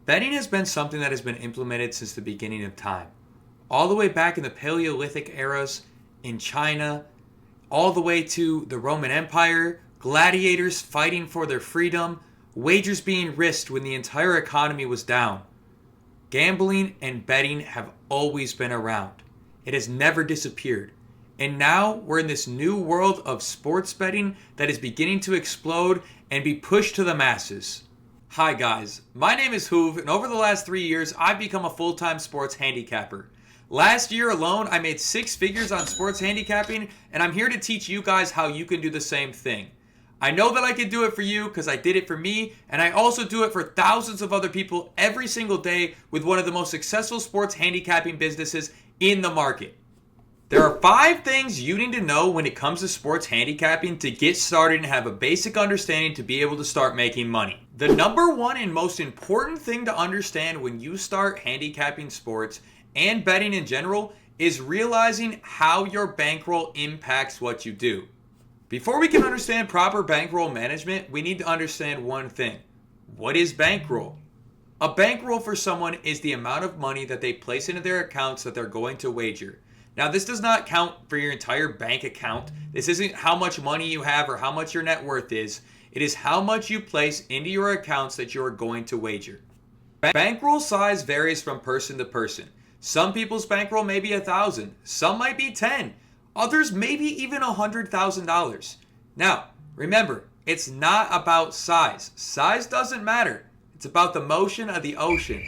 Betting has been something that has been implemented since the beginning of time. All the way back in the Paleolithic eras in China, all the way to the Roman Empire, gladiators fighting for their freedom, wagers being risked when the entire economy was down. Gambling and betting have always been around. It has never disappeared. And now we're in this new world of sports betting that is beginning to explode and be pushed to the masses. Hi guys, my name is Hoove, and over the last 3 years, I've become a full-time sports handicapper. Last year alone, I made 6 figures on sports handicapping, and I'm here to teach you guys how you can do the same thing. I know that I can do it for you because I did it for me, and I also do it for thousands of other people every single day with one of the most successful sports handicapping businesses in the market. There are 5 things you need to know when it comes to sports handicapping to get started and have a basic understanding to be able to start making money. The number one and most important thing to understand when you start handicapping sports and betting in general is realizing how your bankroll impacts what you do. Before we can understand proper bankroll management, we need to understand one thing. What is bankroll? A bankroll for someone is the amount of money that they place into their accounts that they're going to wager. Now, this does not count for your entire bank account. This isn't how much money you have or how much your net worth is. It is how much you place into your accounts that you are going to wager. Bankroll size varies from person to person. Some people's bankroll may be $1,000. Some might be 10. Others maybe even $100,000. Now, remember, it's not about size. Size doesn't matter. It's about the motion of the ocean.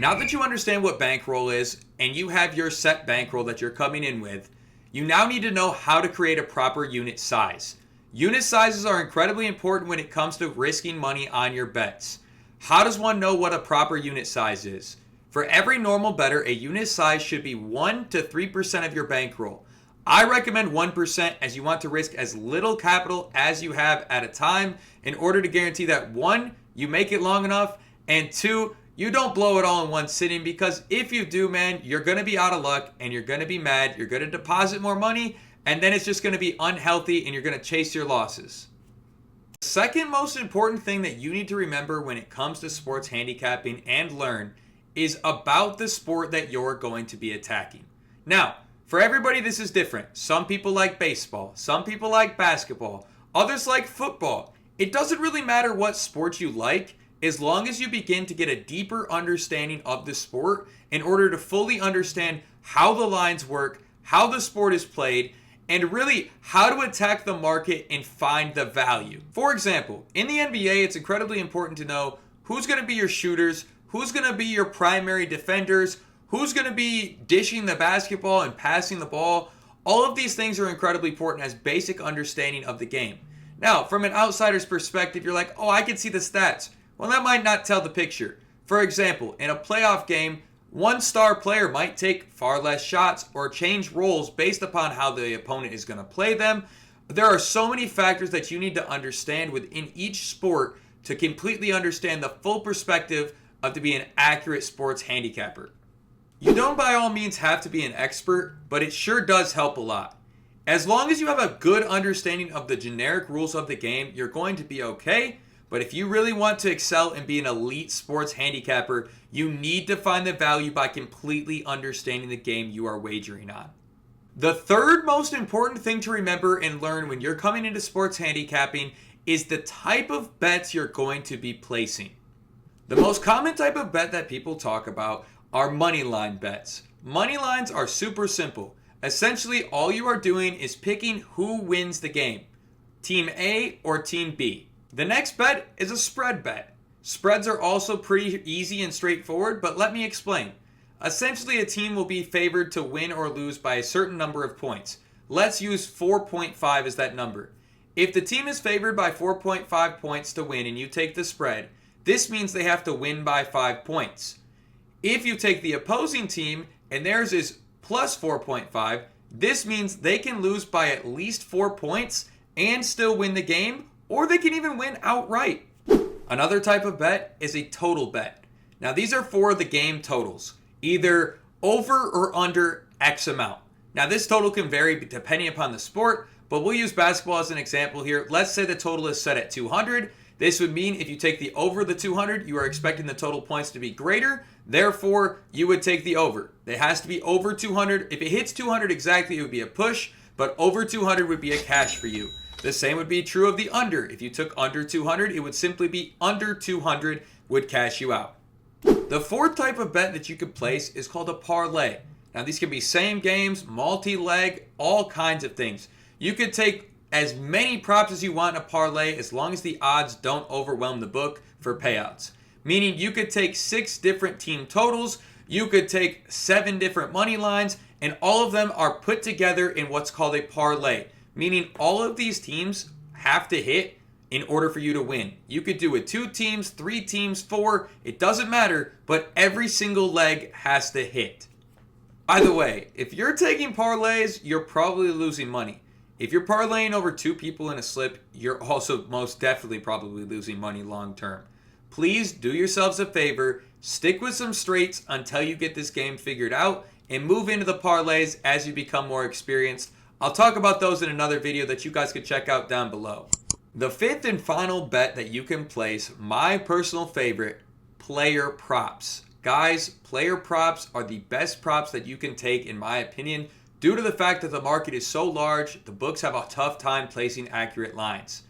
Now that you understand what bankroll is and you have your set bankroll that you're coming in with, you now need to know how to create a proper unit size. Unit sizes are incredibly important when it comes to risking money on your bets. How does one know what a proper unit size is? For every normal bettor, a unit size should be 1 to 3% of your bankroll. I recommend 1% as you want to risk as little capital as you have at a time in order to guarantee that 1, you make it long enough, and 2, you don't blow it all in one sitting, because if you do, man, you're going to be out of luck and you're going to be mad. You're going to deposit more money and then it's just going to be unhealthy and you're going to chase your losses. The second most important thing that you need to remember when it comes to sports handicapping and learn is about the sport that you're going to be attacking. Now, for everybody, this is different. Some people like baseball. Some people like basketball. Others like football. It doesn't really matter what sport you like, as long as you begin to get a deeper understanding of the sport in order to fully understand how the lines work, how the sport is played, and really how to attack the market and find the value. For example, in the NBA, it's incredibly important to know who's going to be your shooters, who's going to be your primary defenders, who's going to be dishing the basketball and passing the ball. All of these things are incredibly important as basic understanding of the game. Now, from an outsider's perspective, you're like, oh, I can see the stats. Well, that might not tell the picture. For example, in a playoff game, one star player might take far less shots or change roles based upon how the opponent is going to play them. There are so many factors that you need to understand within each sport to completely understand the full perspective of to be an accurate sports handicapper. You don't by all means have to be an expert, but it sure does help a lot. As long as you have a good understanding of the generic rules of the game, you're going to be okay. But if you really want to excel and be an elite sports handicapper, you need to find the value by completely understanding the game you are wagering on. The third most important thing to remember and learn when you're coming into sports handicapping is the type of bets you're going to be placing. The most common type of bet that people talk about are money line bets. Money lines are super simple. Essentially, all you are doing is picking who wins the game, Team A or Team B. The next bet is a spread bet. Spreads are also pretty easy and straightforward, but let me explain. Essentially, a team will be favored to win or lose by a certain number of points. Let's use 4.5 as that number. If the team is favored by 4.5 points to win and you take the spread, this means they have to win by 5 points. If you take the opposing team and theirs is plus 4.5, this means they can lose by at least 4 points and still win the game, or they can even win outright. Another type of bet is a total bet. Now these are for the game totals, either over or under X amount. Now this total can vary depending upon the sport, but we'll use basketball as an example here. Let's say the total is set at 200. This would mean if you take the over the 200, you are expecting the total points to be greater. Therefore, you would take the over. It has to be over 200. If it hits 200 exactly, it would be a push, but over 200 would be a cash for you. The same would be true of the under. If you took under 200, it would simply be under 200 would cash you out. The fourth type of bet that you could place is called a parlay. Now, these can be same games, multi-leg, all kinds of things. You could take as many props as you want in a parlay as long as the odds don't overwhelm the book for payouts. Meaning you could take 6 different team totals, you could take 7 different money lines, and all of them are put together in what's called a parlay. Meaning all of these teams have to hit in order for you to win. You could do it 2 teams, 3 teams, 4, it doesn't matter, but every single leg has to hit. By the way, if you're taking parlays, you're probably losing money. If you're parlaying over 2 people in a slip, you're also most definitely probably losing money long term. Please do yourselves a favor, stick with some straights until you get this game figured out, and move into the parlays as you become more experienced. I'll talk about those in another video that you guys could check out down below. The fifth and final bet that you can place, my personal favorite, player props. Guys, player props are the best props that you can take in my opinion. Due to the fact that the market is so large, the books have a tough time placing accurate lines.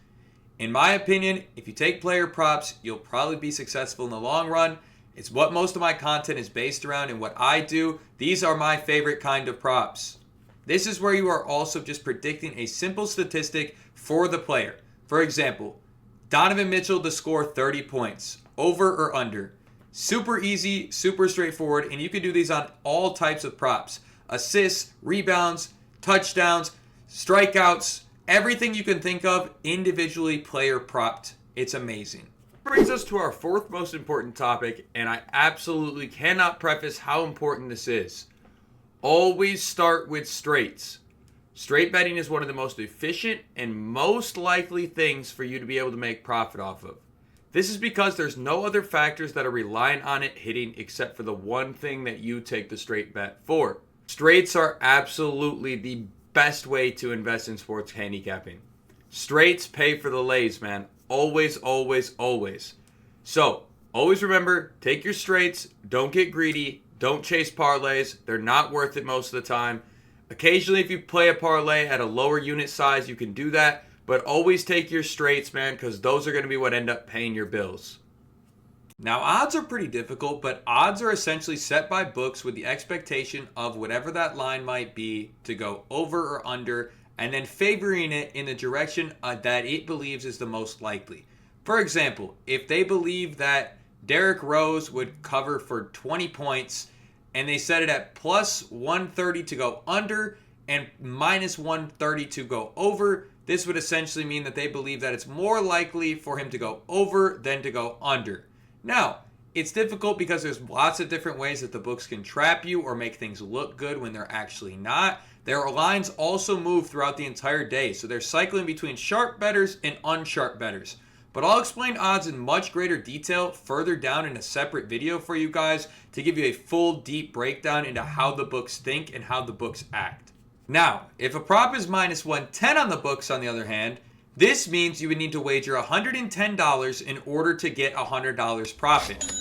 In my opinion, if you take player props, you'll probably be successful in the long run. It's what most of my content is based around and what I do. These are my favorite kind of props. This is where you are also just predicting a simple statistic for the player. For example, Donovan Mitchell to score 30 points, over or under. Super easy, super straightforward, and you can do these on all types of props. Assists, rebounds, touchdowns, strikeouts, everything you can think of, individually player propped. It's amazing. Brings us to our fourth most important topic, and I absolutely cannot preface how important this is. Always start with straights. Straight betting is one of the most efficient and most likely things for you to be able to make profit off of. This is because there's no other factors that are reliant on it hitting except for the one thing that you take the straight bet for. Straights are absolutely the best way to invest in sports handicapping. Straights pay for the lays, man. Always, always, always. So, always remember, take your straights, don't get greedy, don't chase parlays. They're not worth it most of the time. Occasionally, if you play a parlay at a lower unit size, you can do that. But always take your straights, man, because those are going to be what end up paying your bills. Now, odds are pretty difficult, but odds are essentially set by books with the expectation of whatever that line might be to go over or under, and then favoring it in the direction that it believes is the most likely. For example, if they believe that Derrick Rose would cover for 20 points, and they set it at plus 130 to go under and minus 130 to go over, this would essentially mean that they believe that it's more likely for him to go over than to go under. Now, it's difficult because there's lots of different ways that the books can trap you or make things look good when they're actually not. Their lines also move throughout the entire day, so they're cycling between sharp bettors and unsharp bettors. But I'll explain odds in much greater detail further down in a separate video for you guys to give you a full deep breakdown into how the books think and how the books act. Now, if a prop is minus 110 on the books, on the other hand, this means you would need to wager $110 in order to get $100 profit.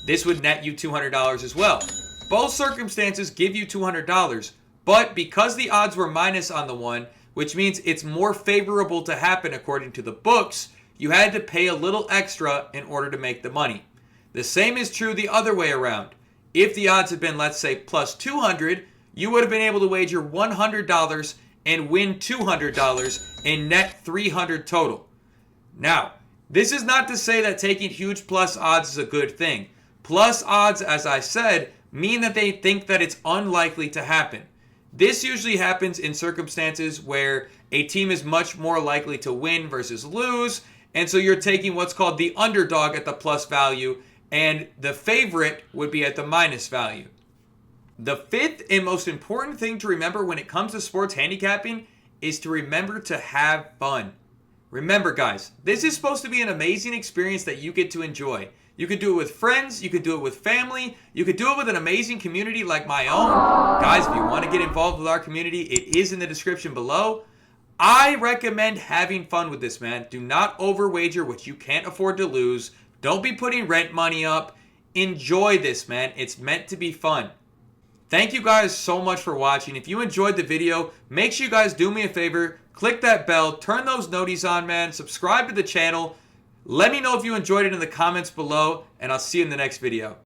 This would net you $200 as well. Both circumstances give you $200, but because the odds were minus on the one, which means it's more favorable to happen according to the books, you had to pay a little extra in order to make the money. The same is true the other way around. If the odds had been, let's say, plus 200, you would have been able to wager $100 and win $200 and net $300 total. Now, this is not to say that taking huge plus odds is a good thing. Plus odds, as I said, mean that they think that it's unlikely to happen. This usually happens in circumstances where a team is much more likely to win versus lose, and so you're taking what's called the underdog at the plus value, and the favorite would be at the minus value. The fifth and most important thing to remember when it comes to sports handicapping is to remember to have fun. Remember, guys, this is supposed to be an amazing experience that you get to enjoy. You could do it with friends, you could do it with family, you could do it with an amazing community like my own. Guys, if you want to get involved with our community, it is in the description below. I recommend having fun with this, man. Do not overwager what you can't afford to lose. Don't be putting rent money up. Enjoy this, man. It's meant to be fun. Thank you guys so much for watching. If you enjoyed the video, make sure you guys do me a favor. Click that bell. Turn those noties on, man. Subscribe to the channel. Let me know if you enjoyed it in the comments below, and I'll see you in the next video.